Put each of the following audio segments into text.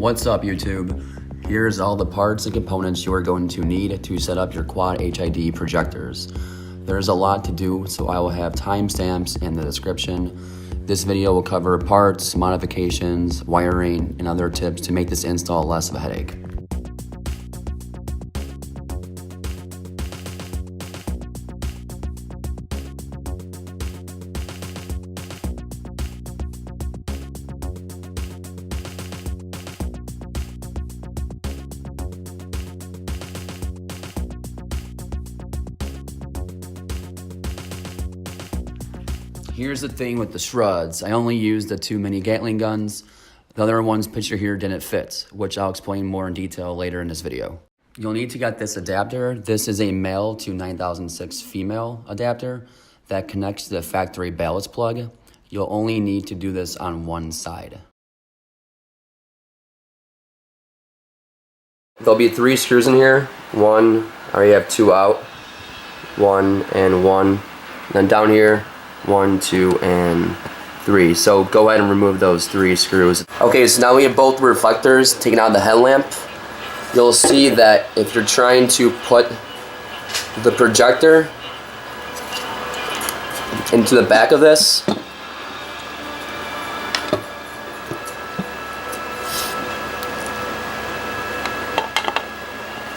What's up, YouTube? Here's all the parts and components you are going to need to set up your quad HID projectors. There's a lot to do, so I will have timestamps in the description. This video will cover parts, modifications, wiring, and other tips to make this install less of a headache. Here's the thing with the Shrouds. I only used the 2 mini Gatling guns. The other ones pictured here didn't fit, which I'll explain more in detail later in this video. You'll need to get this adapter. This is a male to 9006 female adapter that connects to the factory ballast plug. You'll only need to do this on one side. There'll be 3 screws in here. One, I already have 2 out. 1 and 1. And then down here, 1, 2, and 3. So go ahead and remove those 3 screws. Okay, so now we have both reflectors taken out of the headlamp. You'll see that if you're trying to put the projector into the back of this,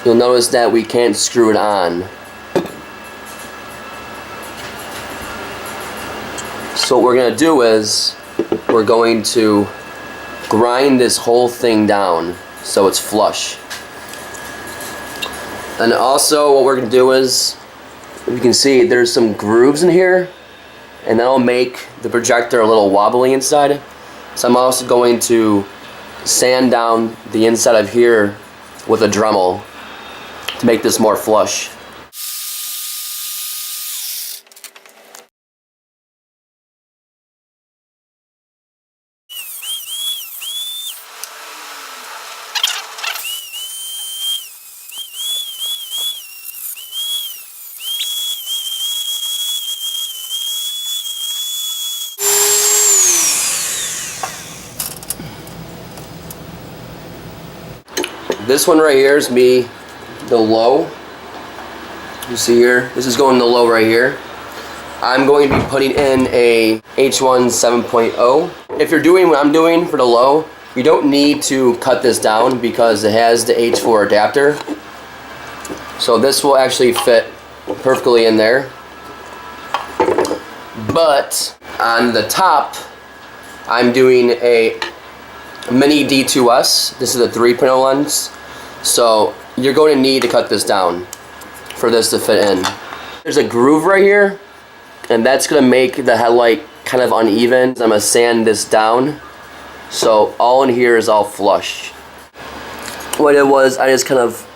you'll notice that we can't screw it on. So what we're going to do is we're going to grind this whole thing down so it's flush. And also what we're going to do is, you can see there's some grooves in here, and that'll make the projector a little wobbly inside. So I'm also going to sand down the inside of here with a Dremel to make this more flush. This one right here is the low. You see here, this is going the low right here. I'm going to be putting in a H1 7.0. If you're doing what I'm doing for the low, you don't need to cut this down because it has the H4 adapter. So this will actually fit perfectly in there. But on the top, I'm doing a mini D2S. This is a 3.0 lens. So you're going to need to cut this down for this to fit in. There's a groove right here, and that's going to make the headlight kind of uneven. I'm going to sand this down so all in here is all flush. What it was, I just kind of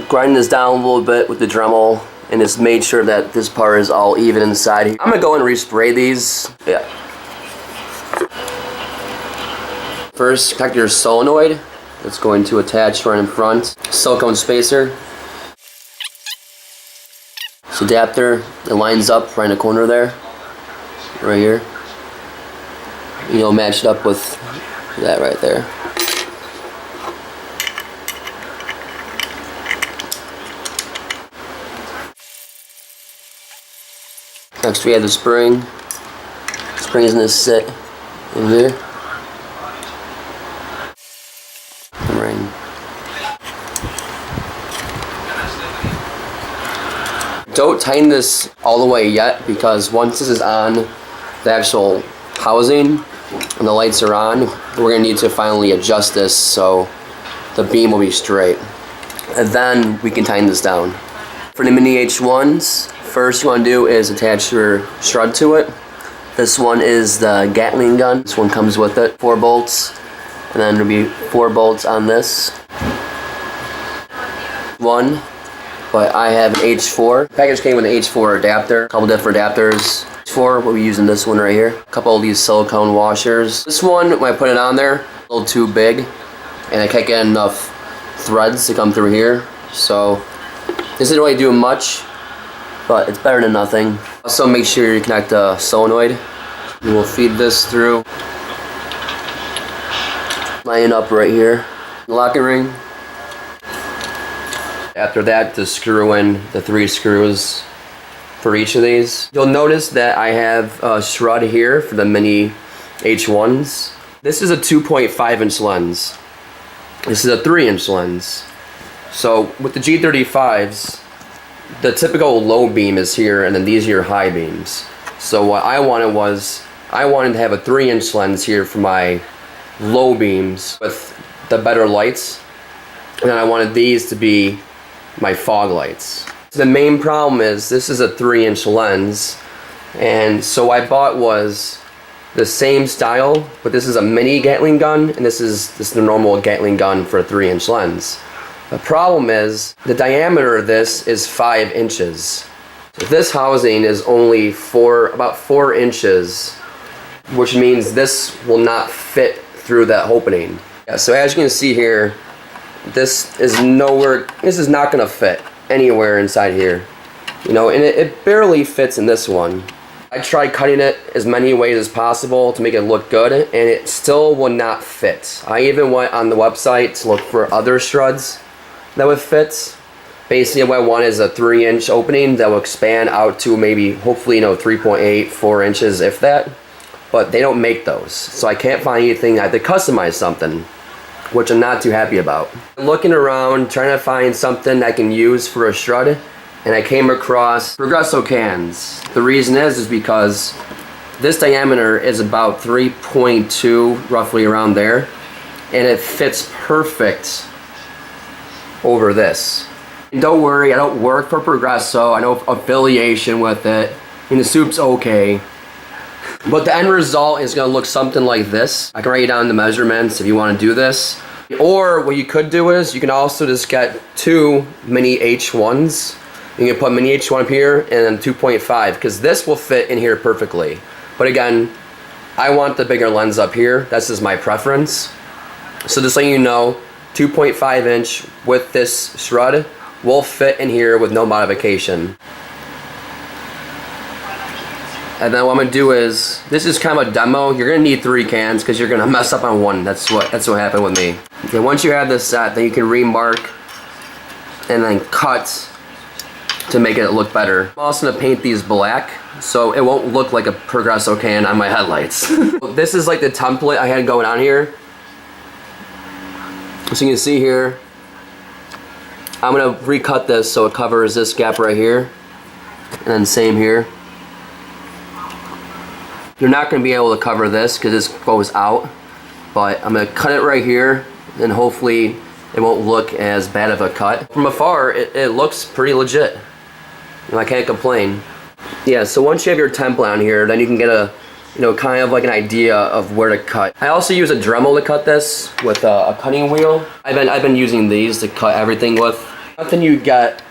grinded this down a little bit with the Dremel and just made sure that this part is all even inside here. I'm going to go and respray these. Yeah. First, connect your solenoid. It's going to attach right in front. Silicone spacer. This adapter, it lines up right in the corner there. Right here. You'll match it up with that right there. Next we have the spring. The spring is going to sit in here. Don't tighten this all the way yet, because once this is on the actual housing and the lights are on, we're going to need to finally adjust this so the beam will be straight. And then we can tighten this down. For the mini H1s, first you want to do is attach your Shroud to it. This one is the Gatling gun. This one comes with it. 4 bolts. And then there'll be 4 bolts on this. 1. But I have an H4. The package came with an H4 adapter, a couple different adapters. H4, what we use in this one right here. A couple of these silicone washers. This one, when I put it on there, a little too big, and I can't get enough threads to come through here. So this isn't really doing much, but it's better than nothing. Also make sure you connect a solenoid. And we'll feed this through. Line it up right here. locking ring. After that, to screw in the 3 screws for each of these. You'll notice that I have a shroud here for the mini H1s. This is a 2.5 inch lens. This is a 3-inch lens. So with the G35s, the typical low beam is here, and then these are your high beams. So what I wanted was, I wanted to have a 3-inch lens here for my low beams with the better lights, and then I wanted these to be my fog lights. The main problem is this is a 3-inch lens, and so I bought was the same style, but this is a mini Gatling gun, and this is the normal Gatling gun for a 3-inch lens. The problem is the diameter of this is 5 inches. So this housing is only about 4 inches, which means this will not fit through that opening. Yeah, so as you can see here, this is not going to fit anywhere inside here. You know, and it barely fits in this one. I tried cutting it as many ways as possible to make it look good, and it still will not fit. I even went on the website to look for other Shrouds that would fit. Basically what I want is a 3-inch opening that will expand out to maybe, hopefully, you know, 3.8, 4 inches, if that. But they don't make those, so I can't find anything. I had to customize something, which I'm not too happy about. I'm looking around, trying to find something I can use for a Shroud, and I came across Progresso cans. The reason is because this diameter is about 3.2, roughly around there, and it fits perfect over this. And don't worry, I don't work for Progresso. I know affiliation with it. I mean, the soup's okay. But the end result is gonna look something like this. I can write down the measurements if you wanna do this. Or what you could do is, you can also just get 2 mini H1s. You can put mini H1 up here and then 2.5, because this will fit in here perfectly. But again, I want the bigger lens up here. That's just my preference. So just so you know, 2.5 inch with this Shroud will fit in here with no modification. And then what I'm gonna do is, this is kind of a demo. You're gonna need 3 cans because you're gonna mess up on one. That's what happened with me. Okay, once you have this set, then you can remark and then cut to make it look better. I'm also gonna paint these black so it won't look like a Progresso can on my headlights. This is like the template I had going on here. So you can see here, I'm gonna recut this so it covers this gap right here, and then same here. You're not gonna be able to cover this because this goes out, but I'm gonna cut it right here, and hopefully it won't look as bad of a cut. From afar, it looks pretty legit. And I can't complain. Yeah, so once you have your template on here, then you can get a, you know, kind of like an idea of where to cut. I also use a Dremel to cut this with a cutting wheel. I've been using these to cut everything with. Nothing you get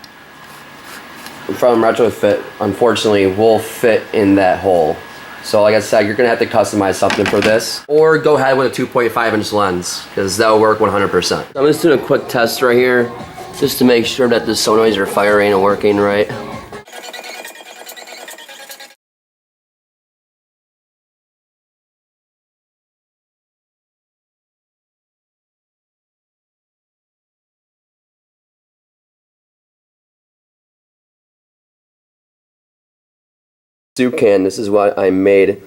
from Retrofit, unfortunately, will fit in that hole. So like I said, you're gonna have to customize something for this, or go ahead with a 2.5 inch lens, because that'll work 100%. So I'm just doing a quick test right here, just to make sure that the solenoids are firing and working right. Soup can, this is what I made.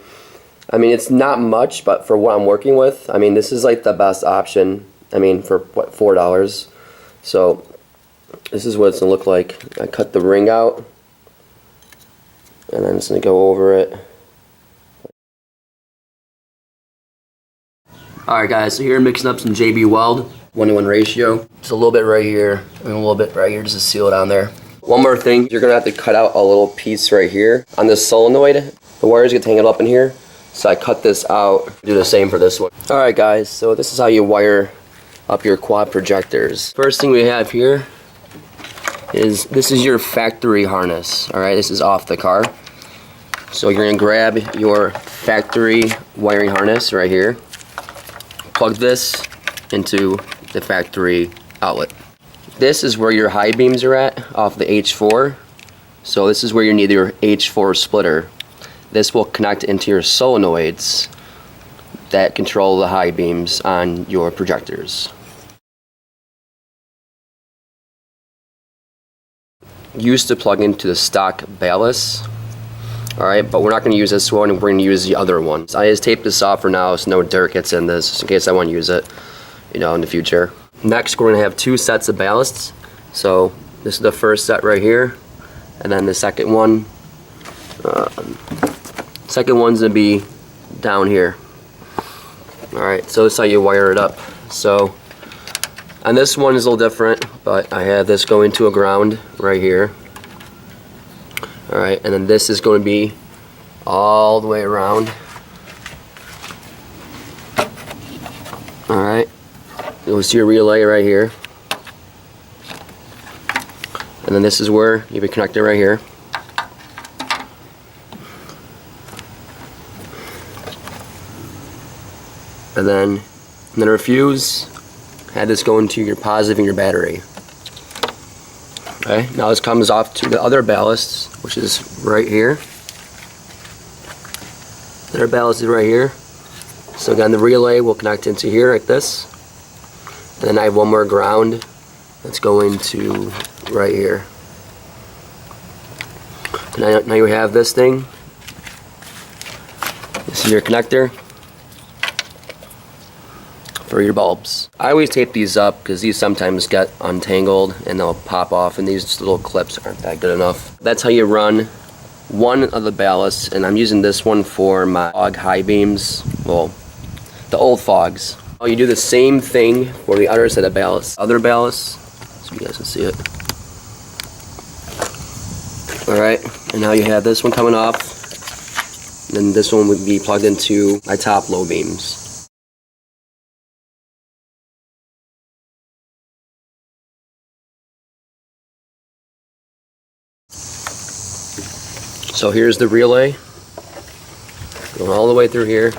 I mean, it's not much, but for what I'm working with, I mean, this is like the best option. I mean, for what, $4? So this is what it's gonna look like. I cut the ring out, and then it's gonna go over it. Alright guys, so here I'm mixing up some JB Weld, 1-to-1 ratio. Just a little bit right here, and a little bit right here just to seal it on there. One more thing, you're gonna have to cut out a little piece right here on this solenoid. The wires get tangled up in here, so I cut this out. Do the same for this one. Alright guys, so this is how you wire up your quad projectors. First thing we have here is, this is your factory harness. Alright, this is off the car. So you're gonna grab your factory wiring harness right here. Plug this into the factory outlet. This is where your high beams are at off the H4. So this is where you need your H4 splitter. This will connect into your solenoids that control the high beams on your projectors. used to plug into the stock ballast. Alright, but we're not going to use this one, we're going to use the other one. So I just taped this off for now so no dirt gets in this, just in case I want to use it, you know, in the future. Next, we're going to have 2 sets of ballasts. So this is the first set right here, and then the second one. Second one's going to be down here. Alright, so this is how you wire it up. So, and this one is a little different, but I have this going to a ground right here. Alright, and then this is going to be all the way around. Alright, goes to your relay right here. And then this is where you have a connector right here. And then a fuse. Had this going to your positive and your battery. Okay, now this comes off to the other ballast, which is right here. The other ballast is right here. So again, the relay will connect into here like this. And then I have one more ground that's going to right here. And now you have this thing. This is your connector for your bulbs. I always tape these up because these sometimes get untangled and they'll pop off, and these little clips aren't that good enough. That's how you run one of the ballasts, and I'm using this one for my fog high beams, well, the old fogs. You do the same thing for the other set of ballasts. Other ballasts, so you guys can see it. Alright, and now you have this one coming off, and then this one would be plugged into my top low beams. So here's the relay, going all the way through here.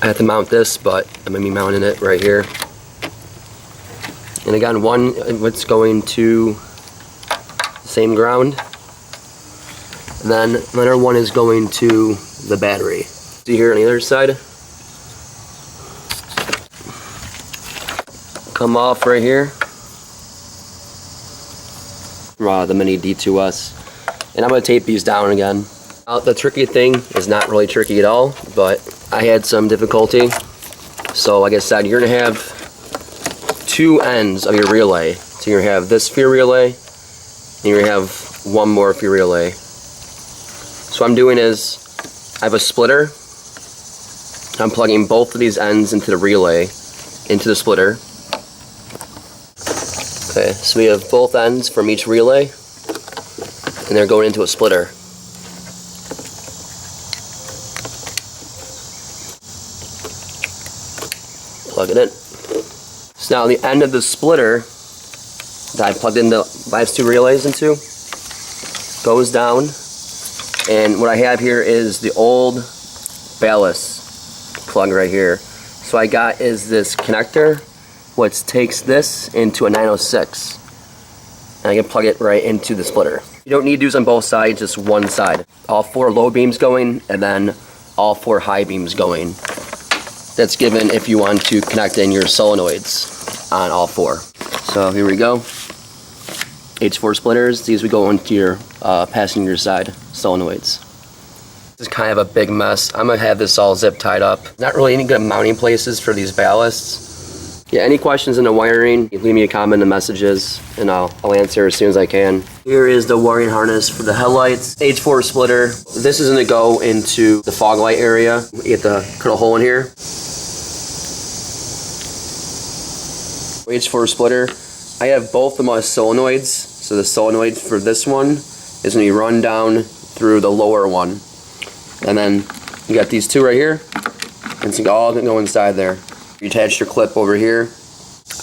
I have to mount this, but I'm going to be mounting it right here. And again, what's going to the same ground. And then another one is going to the battery. See here on the other side? Come off right here. The mini D2S, and I'm going to tape these down again. The tricky thing is not really tricky at all, but I had some difficulty. So like I said, you're going to have 2 ends of your relay. So you're going to have this for your relay, and you're going to have one more for your relay. So what I'm doing is I have a splitter. I'm plugging both of these ends into the relay, into the splitter. Okay, so we have both ends from each relay, and they're going into a splitter. Plug it in. So now the end of the splitter that I plugged in the last 2 relays into goes down, and what I have here is the old ballast plug right here. So I got is this connector, which takes this into a 906, and I can plug it right into the splitter. You don't need to use on both sides, just one side. All 4 low beams going, and then all 4 high beams going. That's given if you want to connect in your solenoids on all 4. So here we go. H4 splitters. These would go into your passenger side solenoids. This is kind of a big mess. I'm gonna have this all zip tied up. Not really any good mounting places for these ballasts. Yeah, any questions in the wiring, leave me a comment in the messages, and I'll answer as soon as I can. Here is the wiring harness for the headlights. H4 splitter. This is going to go into the fog light area. You have to cut a hole in here. H4 splitter. I have both of my solenoids. So the solenoid for this one is going to be run down through the lower one. And then you got these 2 right here. And it's all going to go inside there. You attach your clip over here.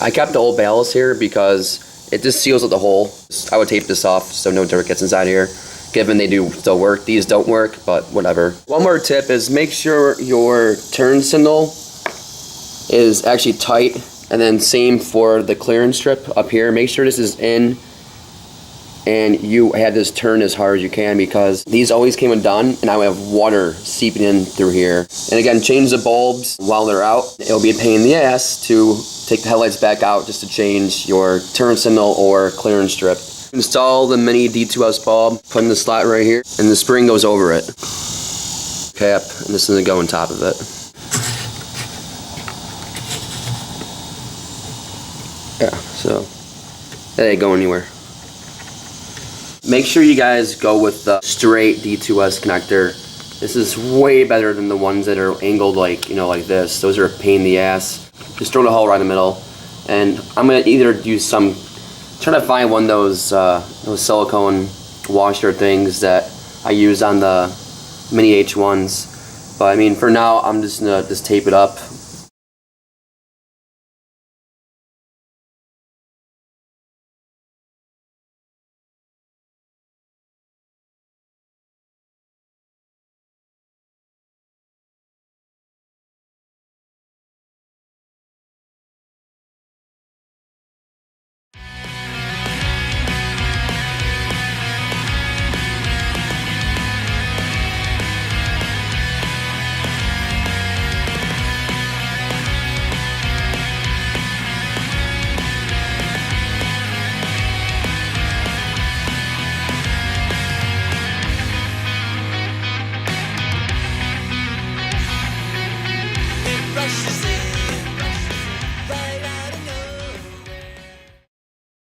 I kept the old ballast here because it just seals up the hole. I would tape this off so no dirt gets inside here. Given they do still work, these don't work, but whatever. One more tip is make sure your turn signal is actually tight, and then same for the clearance strip up here. Make sure this is in and you had this turn as hard as you can, because these always came undone and I would have water seeping in through here. And again, change the bulbs while they're out. It'll be a pain in the ass to take the headlights back out just to change your turn signal or clearance strip. Install the mini D2S bulb, put in the slot right here, and the spring goes over it. Cap, and this is going to go on top of it. Yeah, so that ain't going anywhere. Make sure you guys go with the straight D2S connector. This is way better than the ones that are angled like, you know, like this. Those are a pain in the ass. Just throw the hole right in the middle. And I'm gonna either use some, trying to find one of those silicone washer things that I use on the Mini H1s. But I mean, for now, I'm just gonna tape it up